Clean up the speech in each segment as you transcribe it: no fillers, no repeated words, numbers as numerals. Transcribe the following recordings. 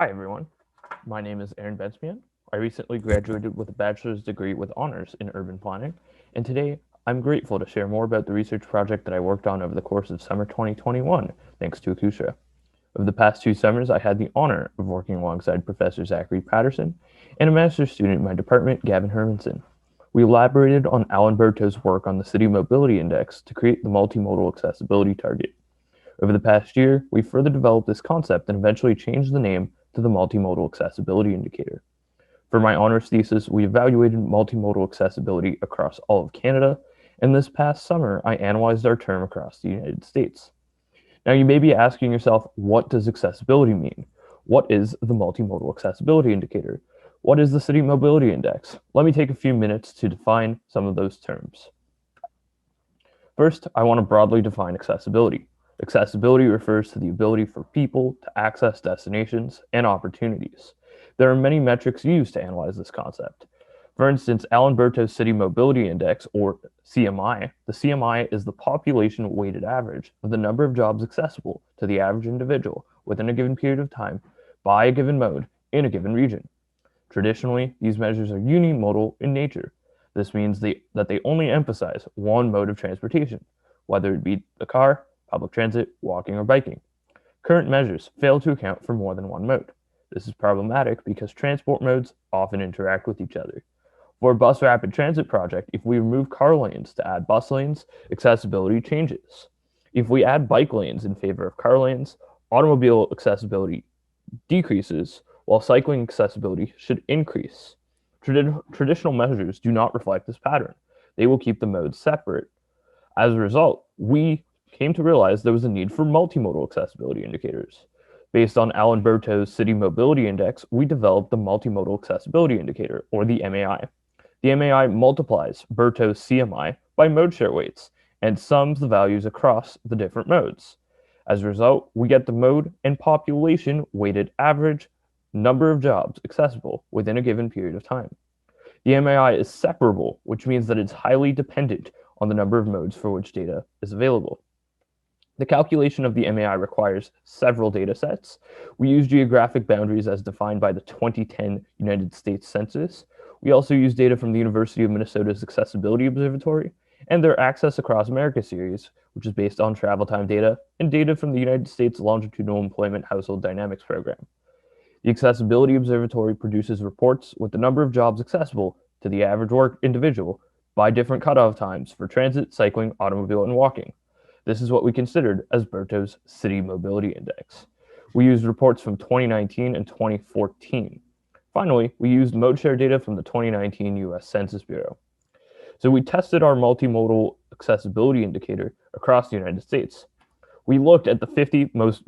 Hi, everyone. My name is Bensmihen. I recently graduated with a bachelor's degree with honors in urban planning, and today I'm grateful to share more about the research project that I worked on over the course of summer 2021, thanks to Akusha. Over the past 2 summers, I had the honor of working alongside Professor Zachary Patterson and a master's student in my department, Gavin Hermanson. We elaborated on Alan Berto's work on the City Mobility Index to create the multimodal accessibility target. Over the past year, we further developed this concept and eventually changed the name to the Multimodal Accessibility Indicator. For my honors thesis, we evaluated multimodal accessibility across all of Canada, and this past summer, I analyzed our term across the United States. Now, you may be asking yourself, what does accessibility mean? What is the Multimodal Accessibility Indicator? What is the City Mobility Index? Let me take a few minutes to define some of those terms. First, I want to broadly define accessibility. Accessibility refers to the ability for people to access destinations and opportunities. There are many metrics used to analyze this concept. For instance, Alan Berto's City Mobility Index, or CMI, the CMI is the population weighted average of the number of jobs accessible to the average individual within a given period of time by a given mode in a given region. Traditionally, these measures are unimodal in nature. This means that they only emphasize one mode of transportation, whether it be the car, public transit, walking, or biking. Current measures fail to account for more than one mode. This is problematic because transport modes often interact with each other. For a bus rapid transit project, if we remove car lanes to add bus lanes, accessibility changes. If we add bike lanes in favor of car lanes, automobile accessibility decreases, while cycling accessibility should increase. Traditional measures do not reflect this pattern. They will keep the modes separate. As a result, we came to realize there was a need for multimodal accessibility indicators. Based on Alan Berto's City Mobility Index, we developed the Multimodal Accessibility Indicator, or the MAI. The MAI multiplies Berto's CMI by mode share weights and sums the values across the different modes. As a result, we get the mode and population weighted average number of jobs accessible within a given period of time. The MAI is separable, which means that it's highly dependent on the number of modes for which data is available. The calculation of the MAI requires several data sets. We use geographic boundaries as defined by the 2010 United States Census. We also use data from the University of Minnesota's Accessibility Observatory and their Access Across America series, which is based on travel time data, and data from the United States Longitudinal Employment Household Dynamics Program. The Accessibility Observatory produces reports with the number of jobs accessible to the average work individual by different cutoff times for transit, cycling, automobile, and walking. This is what we considered as Berto's City Mobility Index. We used reports from 2019 and 2014. Finally, we used mode share data from the 2019 US Census Bureau. So we tested our multimodal accessibility indicator across the United States. We looked at the 50 most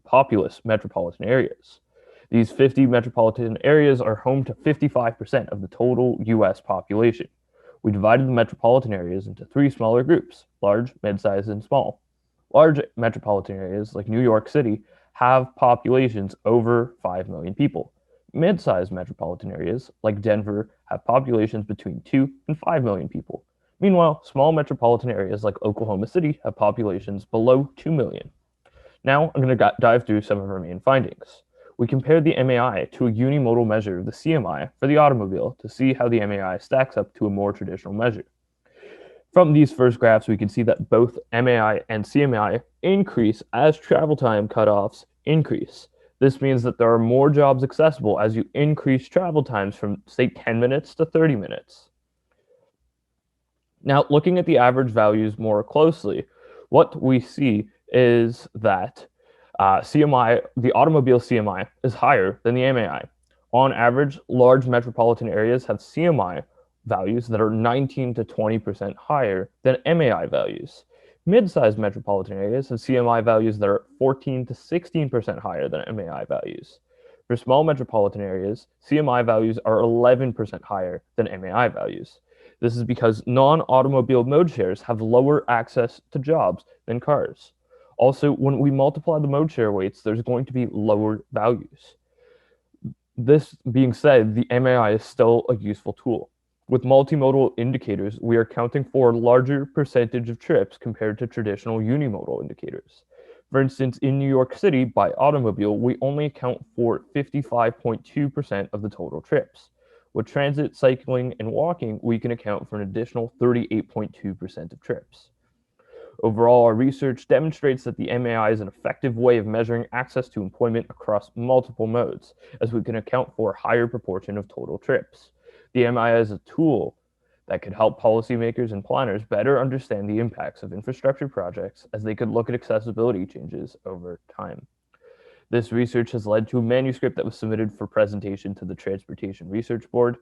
populous metropolitan areas. These 50 metropolitan areas are home to 55% of the total US population. We divided the metropolitan areas into 3 smaller groups: large, mid-sized, and small. Large metropolitan areas, like New York City, have populations over 5 million people. Mid-sized metropolitan areas, like Denver, have populations between 2 and 5 million people. Meanwhile, small metropolitan areas like Oklahoma City have populations below 2 million. Now, I'm going to dive through some of our main findings. We compared the MAI to a unimodal measure of the CMI for the automobile to see how the MAI stacks up to a more traditional measure. From these first graphs, we can see that both MAI and CMI increase as travel time cutoffs increase. This means that there are more jobs accessible as you increase travel times from, say, 10 minutes to 30 minutes. Now, looking at the average values more closely, what we see is that CMI, the automobile CMI, is higher than the MAI. On average, large metropolitan areas have CMI values that are 19 to 20% higher than MAI values. Mid-sized metropolitan areas have CMI values that are 14 to 16% higher than MAI values. For small metropolitan areas, CMI values are 11% higher than MAI values. This is because non-automobile mode shares have lower access to jobs than cars. Also, when we multiply the mode share weights, there's going to be lower values. This being said, the MAI is still a useful tool. With multimodal indicators, we are counting for a larger percentage of trips compared to traditional unimodal indicators. For instance, in New York City, by automobile, we only account for 55.2% of the total trips. With transit, cycling, and walking, we can account for an additional 38.2% of trips. Overall, our research demonstrates that the MAI is an effective way of measuring access to employment across multiple modes, as we can account for a higher proportion of total trips. The MAI is a tool that could help policymakers and planners better understand the impacts of infrastructure projects as they could look at accessibility changes over time. This research has led to a manuscript that was submitted for presentation to the Transportation Research Board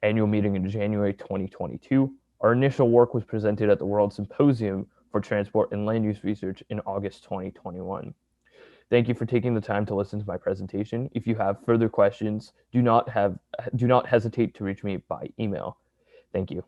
annual meeting in January 2022. Our initial work was presented at the World Symposium for Transport and Land Use Research in August 2021. Thank you for taking the time to listen to my presentation. If you have further questions, do not hesitate to reach me by email. Thank you.